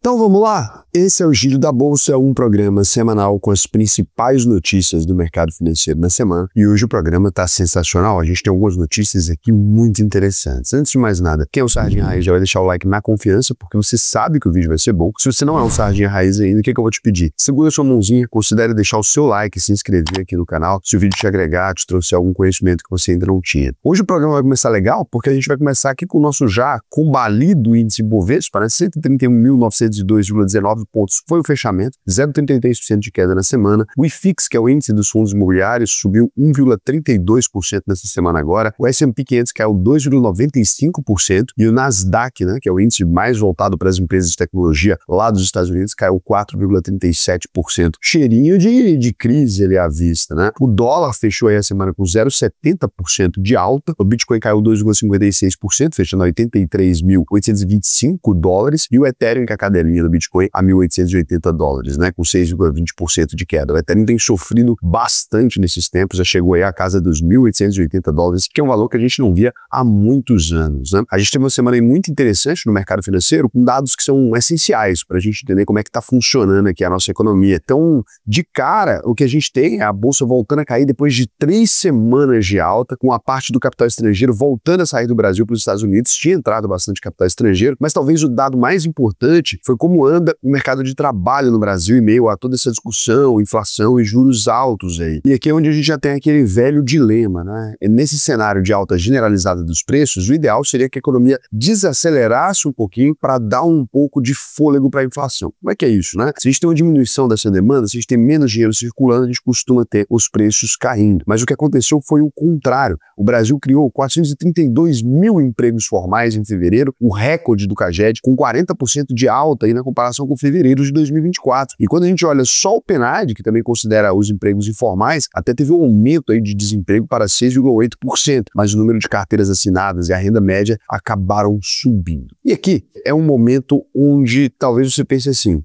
Então vamos lá? Esse é o Giro da Bolsa, um programa semanal com as principais notícias do mercado financeiro na semana. E hoje o programa está sensacional, a gente tem algumas notícias aqui muito interessantes. Antes de mais nada, quem é o Sardinha Raiz já vai deixar o like na confiança, porque você sabe que o vídeo vai ser bom. Se você não é um Sardinha Raiz ainda, o que eu vou te pedir? Segura sua mãozinha, considere deixar o seu like, se inscrever aqui no canal, se o vídeo te agregar, te trouxer algum conhecimento que você ainda não tinha. Hoje o programa vai começar legal, porque a gente vai começar aqui com o nosso já combalido índice Bovespa, né? 131.902,19 pontos foi o fechamento, 0,33% de queda na semana. O IFIX, que é o índice dos fundos imobiliários, subiu 1,32% nessa semana agora. O S&P 500 caiu 2,95% e o Nasdaq, né, que é o índice mais voltado para as empresas de tecnologia lá dos Estados Unidos, caiu 4,37%. Cheirinho de crise ali à vista, né? O dólar fechou aí a semana com 0,70% de alta. O Bitcoin caiu 2,56%, fechando a $83.825, e o Ethereum, que é a cadelinha do Bitcoin, a $1.880, né, com 6,20% de queda. O Ethereum tem sofrido bastante nesses tempos, já chegou aí à casa dos $1.880, que é um valor que a gente não via há muitos anos, né? A gente teve uma semana aí muito interessante no mercado financeiro, com dados que são essenciais para a gente entender como é que está funcionando aqui a nossa economia. Então, de cara, o que a gente tem é a bolsa voltando a cair depois de 3 semanas de alta, com a parte do capital estrangeiro voltando a sair do Brasil para os Estados Unidos. Tinha entrado bastante capital estrangeiro, mas talvez o dado mais importante foi como anda o mercado de trabalho no Brasil em meio a toda essa discussão, inflação e juros altos aí. E aqui é onde a gente já tem aquele velho dilema, né? Nesse cenário de alta generalizada dos preços, o ideal seria que a economia desacelerasse um pouquinho para dar um pouco de fôlego para a inflação. Como é que é isso, né? Se a gente tem uma diminuição dessa demanda, se a gente tem menos dinheiro circulando, a gente costuma ter os preços caindo. Mas o que aconteceu foi o contrário. O Brasil criou 432 mil empregos formais em fevereiro, o recorde do CAGED, com 40% de alta aí na comparação com fevereiro de 2024. E quando a gente olha só o PNAD, que também considera os empregos informais, até teve um aumento aí de desemprego para 6,8%, mas o número de carteiras assinadas e a renda média acabaram subindo. E aqui é um momento onde talvez você pense assim: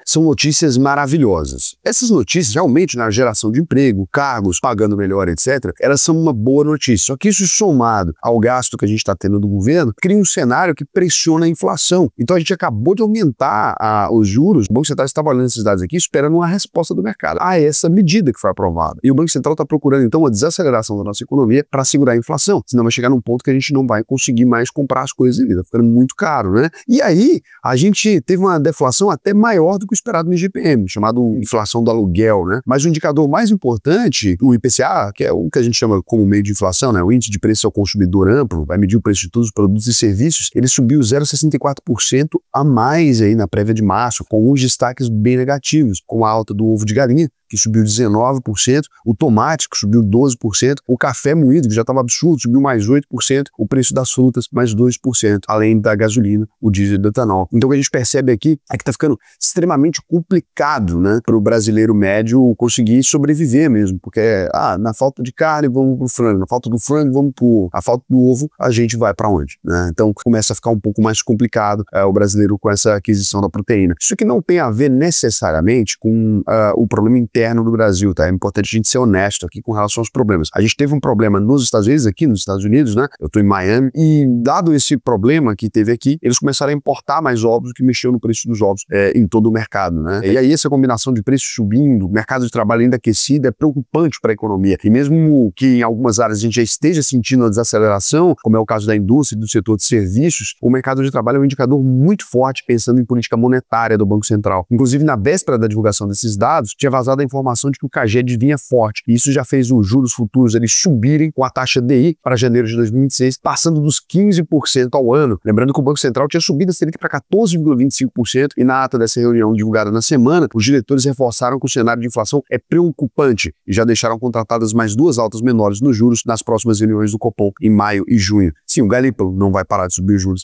são notícias maravilhosas. Essas notícias, realmente, na geração de emprego, cargos, pagando melhor, etc., elas são uma boa notícia. Só que isso, somado ao gasto que a gente está tendo do governo, cria um cenário que pressiona a inflação. Então a gente acabou de aumentar os juros. O Banco Central estava olhando esses dados aqui, esperando uma resposta do mercado a essa medida que foi aprovada. E o Banco Central está procurando, então, a desaceleração da nossa economia para segurar a inflação. Senão vai chegar num ponto que a gente não vai conseguir mais comprar as coisas de vida, ficando muito caro, né? E aí, a gente teve uma deflação até maior do que o esperado no IGPM, chamado inflação do aluguel, né? Mas o indicador mais importante, o IPCA, que é o que a gente chama como meio de inflação, né? O índice de preço ao consumidor amplo, vai medir o preço de todos os produtos e serviços, ele subiu 0,64% a mais aí na prévia de março, com uns destaques bem negativos, com a alta do ovo de galinha, que subiu 19%, o tomate, que subiu 12%, o café moído, que já estava absurdo, subiu mais 8%, o preço das frutas mais 2%, além da gasolina, o diesel e do etanol. Então o que a gente percebe aqui é que está ficando extremamente complicado, né, para o brasileiro médio conseguir sobreviver mesmo, porque na falta de carne vamos pro frango, na falta do frango vamos pro a falta do ovo, a gente vai para onde, né? Então começa a ficar um pouco mais complicado o brasileiro com essa aquisição da proteína. Isso aqui não tem a ver necessariamente com o problema interno do Brasil, tá? É importante a gente ser honesto aqui com relação aos problemas. A gente teve um problema nos Estados Unidos, aqui nos Estados Unidos, né? Eu tô em Miami, e dado esse problema que teve aqui, eles começaram a importar mais ovos, o que mexeu no preço dos ovos em todo o mercado, né? E aí essa combinação de preços subindo, mercado de trabalho ainda aquecido, é preocupante para a economia. E mesmo que em algumas áreas a gente já esteja sentindo a desaceleração, como é o caso da indústria e do setor de serviços, o mercado de trabalho é um indicador muito forte pensando em política monetária do Banco Central. Inclusive, na véspera da divulgação desses dados, tinha vazado a informação de que o CAGED vinha forte. E isso já fez os juros futuros eles subirem com a taxa DI para janeiro de 2026, passando dos 15% ao ano. Lembrando que o Banco Central tinha subido a Selic para 14,25% e na ata dessa reunião divulgada na semana, os diretores reforçaram que o cenário de inflação é preocupante e já deixaram contratadas mais 2 altas menores nos juros nas próximas reuniões do Copom em maio e junho. Sim, o Gallup não vai parar de subir os juros,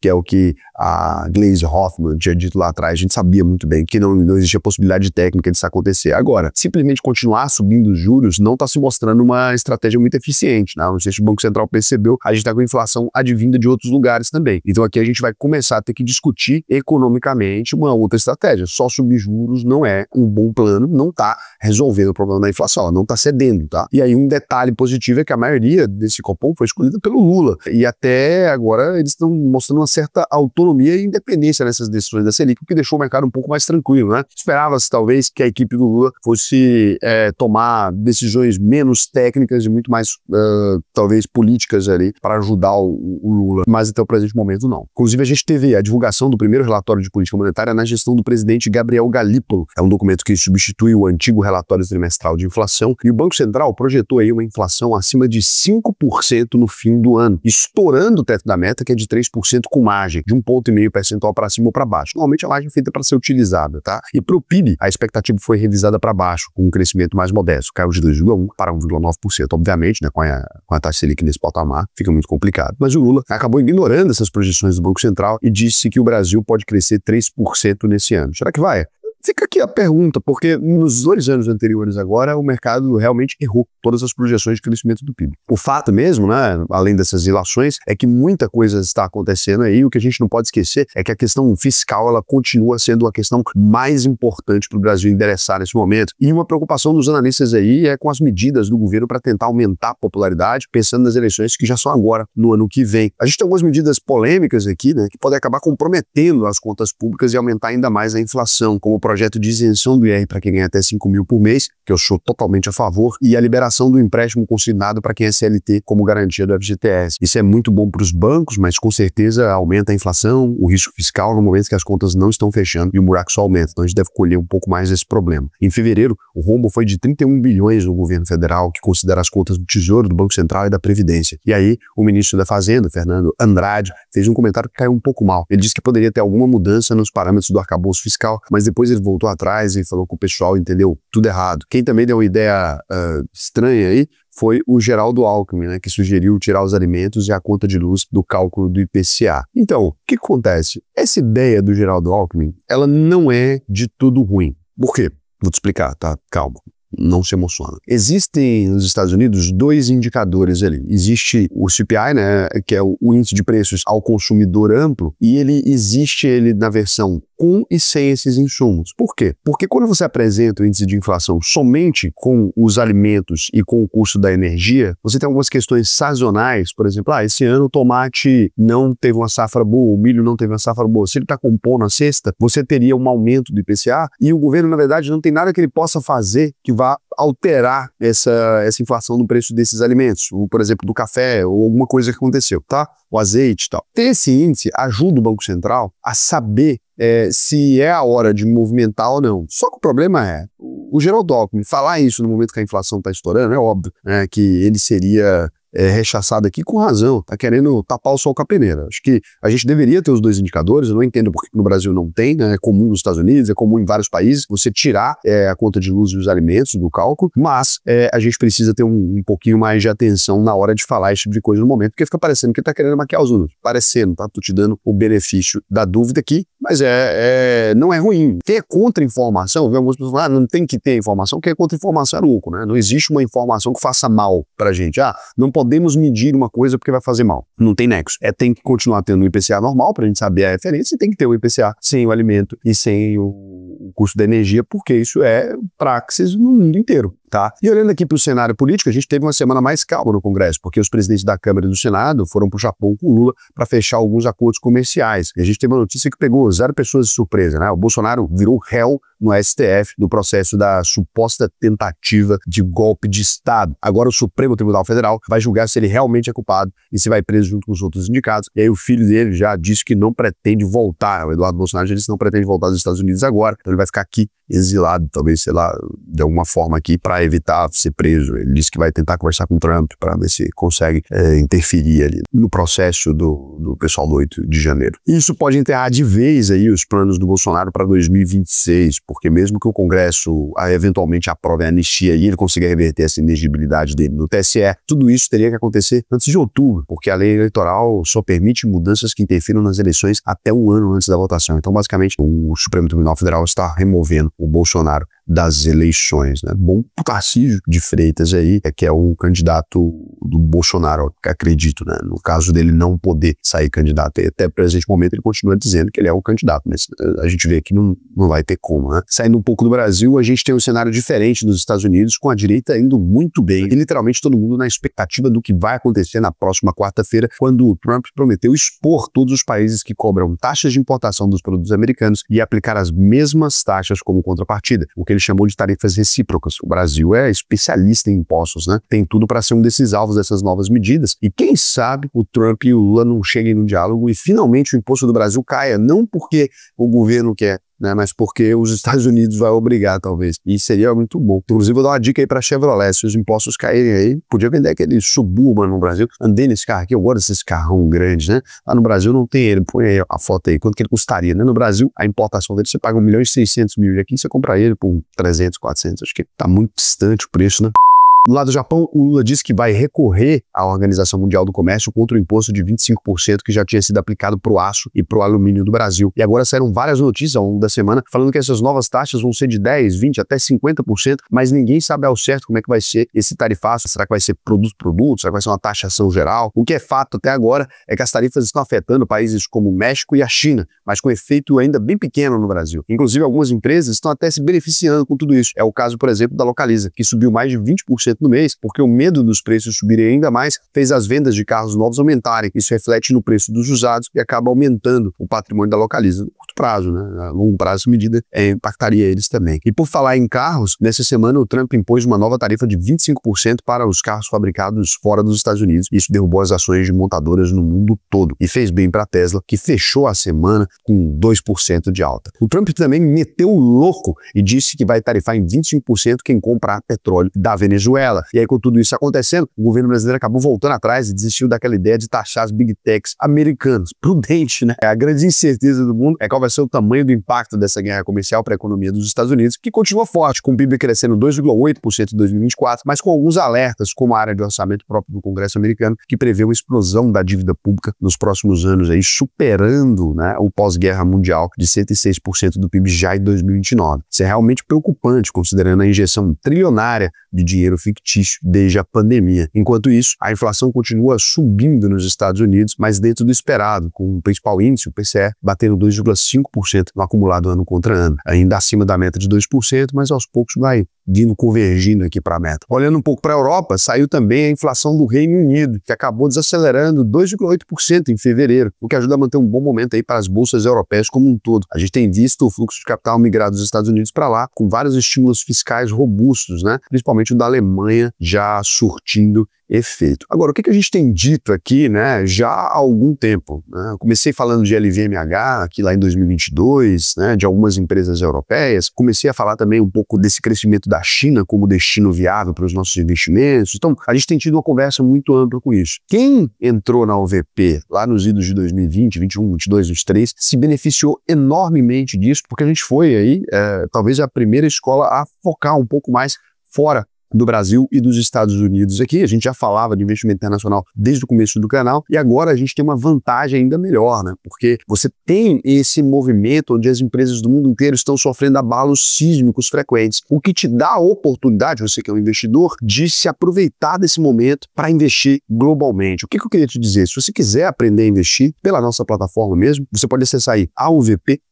que é o que a Glaze Hoffman tinha dito lá atrás. A gente sabia muito bem que não existia possibilidade técnica disso acontecer. Agora, simplesmente continuar subindo os juros não está se mostrando uma estratégia muito eficiente, né? Não sei se o Banco Central percebeu, a gente está com inflação advinda de outros lugares também. Então aqui a gente vai começar a ter que discutir economicamente uma outra estratégia. Só subir juros não é um bom plano, não está resolvendo o problema da inflação, ela não está cedendo, tá? E aí um detalhe positivo é que a maioria desse Copom foi escolhida pelo Lula. e até agora eles estão mostrando uma certa autonomia e independência nessas decisões da Selic, o que deixou o mercado um pouco mais tranquilo, né? Esperava-se talvez que a equipe do Lula fosse tomar decisões menos técnicas e muito mais, talvez, políticas ali para ajudar o Lula, mas até o presente momento não. Inclusive a gente teve a divulgação do primeiro relatório de política monetária na gestão do presidente Gabriel Galípolo. É um documento que substitui o antigo relatório trimestral de inflação, e o Banco Central projetou aí uma inflação acima de 5% no fim do ano, estourando o teto da meta, que é de 3% com margem, de 1,5 percentual para cima ou para baixo. Normalmente a margem é feita para ser utilizada, tá? E para o PIB, a expectativa foi revisada para baixo, com um crescimento mais modesto, caiu de 2,1% para 1,9%. Obviamente, né, com a taxa Selic nesse patamar, fica muito complicado. Mas o Lula acabou ignorando essas projeções do Banco Central e disse que o Brasil pode crescer 3% nesse ano. Será que vai? Fica aqui a pergunta, porque nos 2 anos anteriores agora, o mercado realmente errou todas as projeções de crescimento do PIB. O fato mesmo, né, além dessas ilações, é que muita coisa está acontecendo aí, e o que a gente não pode esquecer é que a questão fiscal, ela continua sendo a questão mais importante para o Brasil endereçar nesse momento. E uma preocupação dos analistas aí é com as medidas do governo para tentar aumentar a popularidade, pensando nas eleições que já são agora, no ano que vem. A gente tem algumas medidas polêmicas aqui, né, que podem acabar comprometendo as contas públicas e aumentar ainda mais a inflação, como o projeto de isenção do IR para quem ganha até 5 mil por mês, que eu sou totalmente a favor, e a liberação do empréstimo consignado para quem é CLT como garantia do FGTS. Isso é muito bom para os bancos, mas com certeza aumenta a inflação, o risco fiscal no momento que as contas não estão fechando e o buraco só aumenta. Então a gente deve colher um pouco mais esse problema. Em fevereiro, o rombo foi de 31 bilhões no governo federal, que considera as contas do Tesouro, do Banco Central e da Previdência. E aí, o ministro da Fazenda, Fernando Andrade, fez um comentário que caiu um pouco mal. Ele disse que poderia ter alguma mudança nos parâmetros do arcabouço fiscal, mas depois ele voltou atrás e falou que o pessoal entendeu tudo errado. Quem também deu uma ideia estranha aí foi o Geraldo Alckmin, né, que sugeriu tirar os alimentos e a conta de luz do cálculo do IPCA. Então, o que acontece? Essa ideia do Geraldo Alckmin, ela não é de tudo ruim. Por quê? Vou te explicar, tá? Calma. Não se emociona. Existem nos Estados Unidos 2 indicadores ali. Existe o CPI, né, que é o índice de preços ao consumidor amplo, e ele existe na versão com e sem esses insumos. Por quê? Porque quando você apresenta o índice de inflação somente com os alimentos e com o custo da energia, você tem algumas questões sazonais, por exemplo, esse ano o tomate não teve uma safra boa, o milho não teve uma safra boa. Se ele está compondo a cesta, você teria um aumento do IPCA e o governo, na verdade, não tem nada que ele possa fazer que vá alterar essa inflação no preço desses alimentos, por exemplo, do café ou alguma coisa que aconteceu, tá? O azeite e tal. Ter esse índice ajuda o Banco Central a saber se é a hora de movimentar ou não. Só que o problema é, o Geraldo Alckmin falar isso no momento que a inflação está estourando, é óbvio, né, que ele seria rechaçado aqui com razão, tá querendo tapar o sol com a peneira. Acho que a gente deveria ter os 2 indicadores, eu não entendo porque no Brasil não tem, né? É comum nos Estados Unidos, é comum em vários países, você tirar a conta de luz e os alimentos do cálculo, mas a gente precisa ter um pouquinho mais de atenção na hora de falar esse tipo de coisa no momento, porque fica parecendo que ele tá querendo maquiar os números, parecendo, tá? Tô te dando o benefício da dúvida aqui, mas não é ruim. Quem é contra informação, vê algumas pessoas falando, não tem que ter informação, quem é contra informação é louco, né? Não existe uma informação que faça mal pra gente. Não podemos medir uma coisa porque vai fazer mal. Não tem nexo. Tem que continuar tendo o IPCA normal pra gente saber a referência e tem que ter o IPCA sem o alimento e sem o custo da energia, porque isso é praxis no mundo inteiro. Tá? E olhando aqui para o cenário político, a gente teve uma semana mais calma no Congresso, porque os presidentes da Câmara e do Senado foram para o Japão com o Lula para fechar alguns acordos comerciais. E a gente teve uma notícia que pegou 0 pessoas de surpresa, né? O Bolsonaro virou réu no STF no processo da suposta tentativa de golpe de Estado. Agora o Supremo Tribunal Federal vai julgar se ele realmente é culpado e se vai preso junto com os outros indicados. E aí o filho dele já disse que não pretende voltar. O Eduardo Bolsonaro já disse que não pretende voltar dos Estados Unidos agora, então ele vai ficar aqui exilado, talvez, sei lá, de alguma forma aqui para evitar ser preso. Ele disse que vai tentar conversar com o Trump para ver se consegue interferir ali no processo do pessoal do 8 de janeiro. E isso pode enterrar de vez aí os planos do Bolsonaro para 2026, porque mesmo que o Congresso eventualmente aprove a anistia e ele consiga reverter essa inegibilidade dele no TSE, tudo isso teria que acontecer antes de outubro, porque a lei eleitoral só permite mudanças que interfiram nas eleições até um ano antes da votação. Então, basicamente, o Supremo Tribunal Federal está removendo o Bolsonaro das eleições, né? Bom pro Tarcísio de Freitas aí, que é o candidato do Bolsonaro, acredito, né? No caso dele não poder sair candidato, até o presente momento ele continua dizendo que ele é o candidato, mas a gente vê que não vai ter como, né? Saindo um pouco do Brasil, a gente tem um cenário diferente nos Estados Unidos, com a direita indo muito bem, e literalmente todo mundo na expectativa do que vai acontecer na próxima quarta-feira, quando o Trump prometeu expor todos os países que cobram taxas de importação dos produtos americanos e aplicar as mesmas taxas como contrapartida, o que ele chamou de tarifas recíprocas. O Brasil é especialista em impostos, né? Tem tudo para ser um desses alvos dessas novas medidas, e quem sabe o Trump e o Lula não cheguem no diálogo e finalmente o imposto do Brasil caia, não porque o governo quer, né, mas porque os Estados Unidos vai obrigar, talvez. E seria muito bom. Inclusive, vou dar uma dica aí pra Chevrolet. Se os impostos caírem aí, podia vender aquele Suburban no Brasil. Andei nesse carro aqui, eu gosto desses carrão grandes, né? Lá no Brasil não tem ele. Põe aí a foto aí. Quanto que ele custaria, né? No Brasil, a importação dele, você paga 1.600.000. E aqui você compra ele por 300, 400. Acho que tá muito distante o preço, né? Do lado do Japão, o Lula disse que vai recorrer à Organização Mundial do Comércio contra o imposto de 25% que já tinha sido aplicado para o aço e para o alumínio do Brasil. E agora saíram várias notícias ao longo da semana falando que essas novas taxas vão ser de 10%, 20%, até 50%, mas ninguém sabe ao certo como é que vai ser esse tarifaço. Será que vai ser produto? Será que vai ser uma taxação geral? O que é fato até agora é que as tarifas estão afetando países como o México e a China, mas com efeito ainda bem pequeno no Brasil. Inclusive, algumas empresas estão até se beneficiando com tudo isso. É o caso, por exemplo, da Localiza, que subiu mais de 20% no mês, porque o medo dos preços subirem ainda mais fez as vendas de carros novos aumentarem. Isso reflete no preço dos usados e acaba aumentando o patrimônio da Localiza. No curto prazo, né? A longo prazo, essa medida impactaria eles também. E por falar em carros, nessa semana o Trump impôs uma nova tarifa de 25% para os carros fabricados fora dos Estados Unidos. Isso derrubou as ações de montadoras no mundo todo e fez bem para a Tesla, que fechou a semana com 2% de alta. O Trump também meteu o louco e disse que vai tarifar em 25% quem comprar petróleo da Venezuela. E aí, com tudo isso acontecendo, o governo brasileiro acabou voltando atrás e desistiu daquela ideia de taxar as big techs americanas. Prudente, né? A grande incerteza do mundo é qual vai ser o tamanho do impacto dessa guerra comercial para a economia dos Estados Unidos, que continua forte, com o PIB crescendo 2,8% em 2024, mas com alguns alertas, como a área de orçamento próprio do Congresso americano, que prevê uma explosão da dívida pública nos próximos anos, aí, superando, né, o pós-guerra mundial de 106% do PIB já em 2029. Isso é realmente preocupante, considerando a injeção trilionária de dinheiro fictício desde a pandemia. Enquanto isso, a inflação continua subindo nos Estados Unidos, mas dentro do esperado, com o principal índice, o PCE, batendo 2,5% no acumulado ano contra ano. Ainda acima da meta de 2%, mas aos poucos vai vindo convergindo aqui para a meta. Olhando um pouco para a Europa, saiu também a inflação do Reino Unido, que acabou desacelerando 2,8% em fevereiro, o que ajuda a manter um bom momento aí para as bolsas europeias como um todo. A gente tem visto o fluxo de capital migrar dos Estados Unidos para lá, com vários estímulos fiscais robustos, né? Principalmente o da Alemanha já surtindo efeito. Agora, o que a gente tem dito aqui, né, já há algum tempo, né? Eu comecei falando de LVMH aqui lá em 2022, né, de algumas empresas europeias, comecei a falar também um pouco desse crescimento da China como destino viável para os nossos investimentos. Então, a gente tem tido uma conversa muito ampla com isso. Quem entrou na OVP lá nos idos de 2020, 21, 22, 23, se beneficiou enormemente disso, porque a gente foi aí, talvez a primeira escola a focar um pouco mais fora do Brasil e dos Estados Unidos aqui. A gente já falava de investimento internacional desde o começo do canal e agora a gente tem uma vantagem ainda melhor, né? Porque você tem esse movimento onde as empresas do mundo inteiro estão sofrendo abalos sísmicos frequentes, o que te dá a oportunidade, você que é um investidor, de se aproveitar desse momento para investir globalmente. O que eu queria te dizer? Se você quiser aprender a investir pela nossa plataforma mesmo, você pode acessar aí auvp.com.br,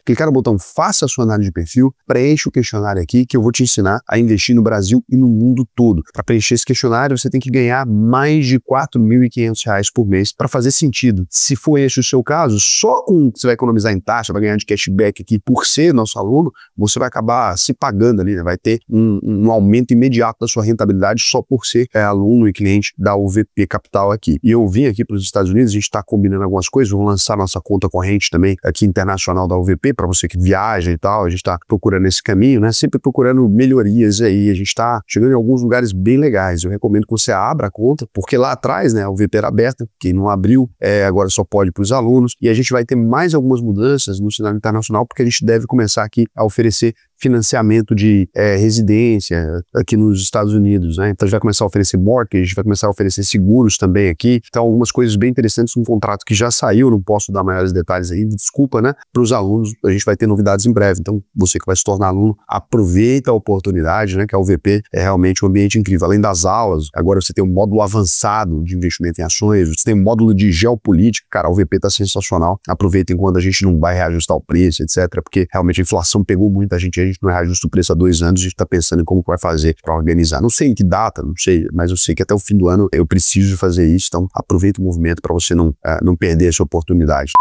clicar no botão Faça a sua análise de perfil, preencha o questionário aqui que eu vou te ensinar a investir no Brasil e no mundo todo. Para preencher esse questionário, você tem que ganhar mais de R$ 4.500 por mês para fazer sentido. Se for esse o seu caso, só com você vai economizar em taxa, vai ganhar de cashback aqui por ser nosso aluno, você vai acabar se pagando ali, né? Vai ter um aumento imediato da sua rentabilidade só por ser aluno e cliente da UVP Capital aqui. E eu vim aqui para os Estados Unidos, a gente está combinando algumas coisas, vamos lançar nossa conta corrente também aqui internacional da UVP, para você que viaja e tal, a gente está procurando esse caminho, né? Sempre procurando melhorias aí. A gente está chegando em alguns lugares bem legais. Eu recomendo que você abra a conta, porque lá atrás, né, a UVP era aberta, quem não abriu, agora só pode para os alunos, e a gente vai ter mais algumas mudanças no cenário internacional, porque a gente deve começar aqui a oferecer financiamento de residência aqui nos Estados Unidos, né? Então a gente vai começar a oferecer mortgage, vai começar a oferecer seguros também aqui. Então algumas coisas bem interessantes, um contrato que já saiu, não posso dar maiores detalhes aí, desculpa, né? Para os alunos, a gente vai ter novidades em breve. Então você que vai se tornar aluno, aproveita a oportunidade, né? Que a UVP é realmente um ambiente incrível. Além das aulas, agora você tem um módulo avançado de investimento em ações, você tem um módulo de geopolítica, cara, a UVP tá sensacional. Aproveitem quando a gente não vai reajustar o preço, etc. Porque realmente a inflação pegou muita gente, a gente não reajusta o preço há 2 anos, a gente tá pensando em como que vai fazer para organizar. Não sei em que data, não sei, mas eu sei que até o fim do ano eu preciso fazer isso, então aproveita o movimento para você não perder essa oportunidade.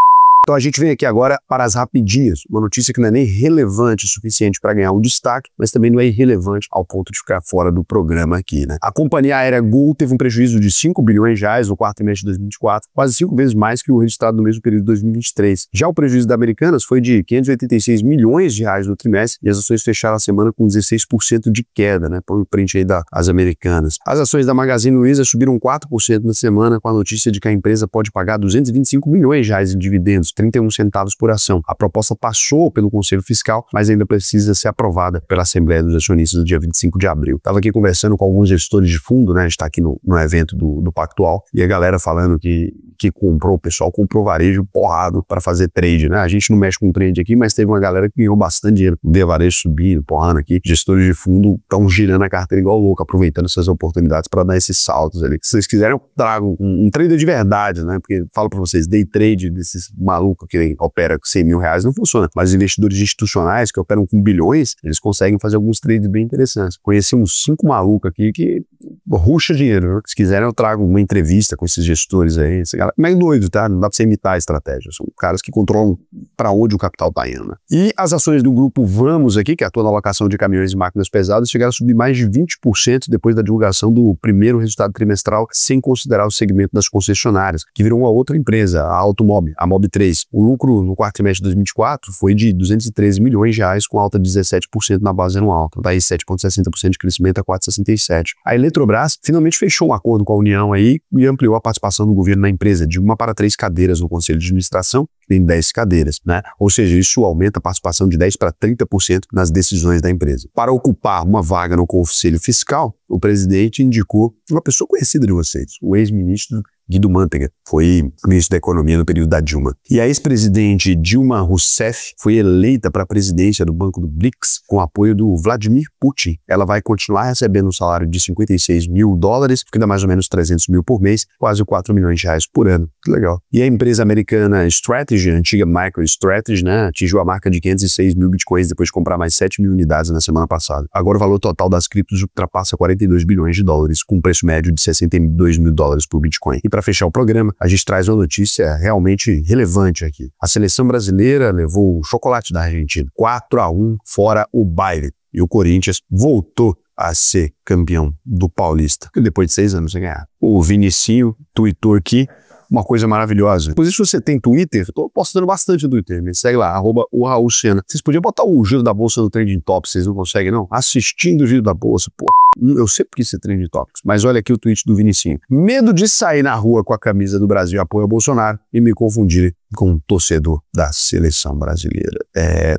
Então a gente vem aqui agora para as rapidinhas, uma notícia que não é nem relevante o suficiente para ganhar um destaque, mas também não é irrelevante ao ponto de ficar fora do programa aqui, né? A companhia aérea Gol teve um prejuízo de 5 bilhões de reais no quarto trimestre de 2024, quase 5 vezes mais que o registrado no mesmo período de 2023. Já o prejuízo da Americanas foi de 586 milhões de reais no trimestre e as ações fecharam a semana com 16% de queda, né? Põe o print aí das Americanas. As ações da Magazine Luiza subiram 4% na semana com a notícia de que a empresa pode pagar 225 milhões de reais em dividendos, 31 centavos por ação. A proposta passou pelo Conselho Fiscal, mas ainda precisa ser aprovada pela Assembleia dos Acionistas no dia 25 de abril. Estava aqui conversando com alguns gestores de fundo, né? A gente está aqui no evento do Pactual, e a galera falando que comprou, o pessoal comprou varejo porrado para fazer trade, né? A gente não mexe com trade aqui, mas teve uma galera que ganhou bastante dinheiro. Vê varejo subindo, porrando aqui. Gestores de fundo estão girando a carteira igual louco, aproveitando essas oportunidades para dar esses saltos ali. Se vocês quiserem, eu trago um trader de verdade, né? Porque falo para vocês, day trade desses malucos que opera com 100 mil reais não funciona. Mas investidores institucionais que operam com bilhões, eles conseguem fazer alguns trades bem interessantes. Conheci uns 5 malucos aqui que ruxa dinheiro, né? Se quiserem, eu trago uma entrevista com esses gestores aí. Essa galera, mas doido, tá? Não dá pra você imitar a estratégia. São caras que controlam para onde o capital tá indo, né? E as ações do grupo Vamos aqui, que atua na alocação de caminhões e máquinas pesadas, chegaram a subir mais de 20% depois da divulgação do primeiro resultado trimestral, sem considerar o segmento das concessionárias, que virou uma outra empresa, a Automob, a Mob3. O lucro no quarto trimestre de 2024 foi de 213 milhões de reais, com alta de 17% na base anual. Então, daí 7,60% de crescimento a 4,67%. A Eletrobras finalmente fechou um acordo com a União aí e ampliou a participação do governo na empresa de 1 para 3 cadeiras no Conselho de Administração, que tem 10 cadeiras, né? Ou seja, isso aumenta a participação de 10% para 30% nas decisões da empresa. Para ocupar uma vaga no Conselho Fiscal, o presidente indicou uma pessoa conhecida de vocês, o ex-ministro Guido Mantega, foi ministro da Economia no período da Dilma. E a ex-presidente Dilma Rousseff foi eleita para a presidência do Banco do BRICS com apoio do Vladimir Putin. Ela vai continuar recebendo um salário de 56 mil dólares, que dá mais ou menos 300 mil por mês, quase 4 milhões de reais por ano. Que legal. E a empresa americana Strategy, a antiga MicroStrategy, né, atingiu a marca de 506 mil bitcoins depois de comprar mais 7 mil unidades na semana passada. Agora o valor total das criptos ultrapassa 42 bilhões de dólares, com um preço médio de 62 mil dólares por bitcoin. E para fechar o programa, a gente traz uma notícia realmente relevante aqui. A seleção brasileira levou o chocolate da Argentina, 4-1 fora o baile. E o Corinthians voltou a ser campeão do Paulista, depois de 6 anos sem ganhar. O Vinicinho tweetou aqui uma coisa maravilhosa. Inclusive, se você tem Twitter, eu tô postando bastante no Twitter, me segue lá, @o_Raul_Sena. Vocês podiam botar o Giro da Bolsa no Trending Topics, vocês não conseguem, não? Assistindo o Giro da Bolsa, pô. Eu sempre quis ser Trending Topics, mas olha aqui o tweet do Vinicinho. Medo de sair na rua com a camisa do Brasil apoio ao Bolsonaro e me confundir com um torcedor da seleção brasileira.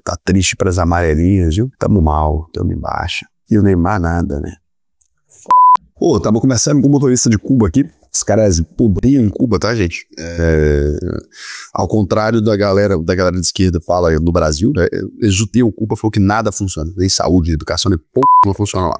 Tá triste pras amarelinhas, viu? Tamo mal, tamo em baixa. E o Neymar nada, né? Pô, tava conversando com o motorista de Cuba aqui. Os caras poderiam em Cuba, tá, gente? Ao contrário da galera de esquerda fala no Brasil, né? Eles juteiam Cuba, falou que nada funciona. Nem saúde, educação, nem pouco não funciona lá.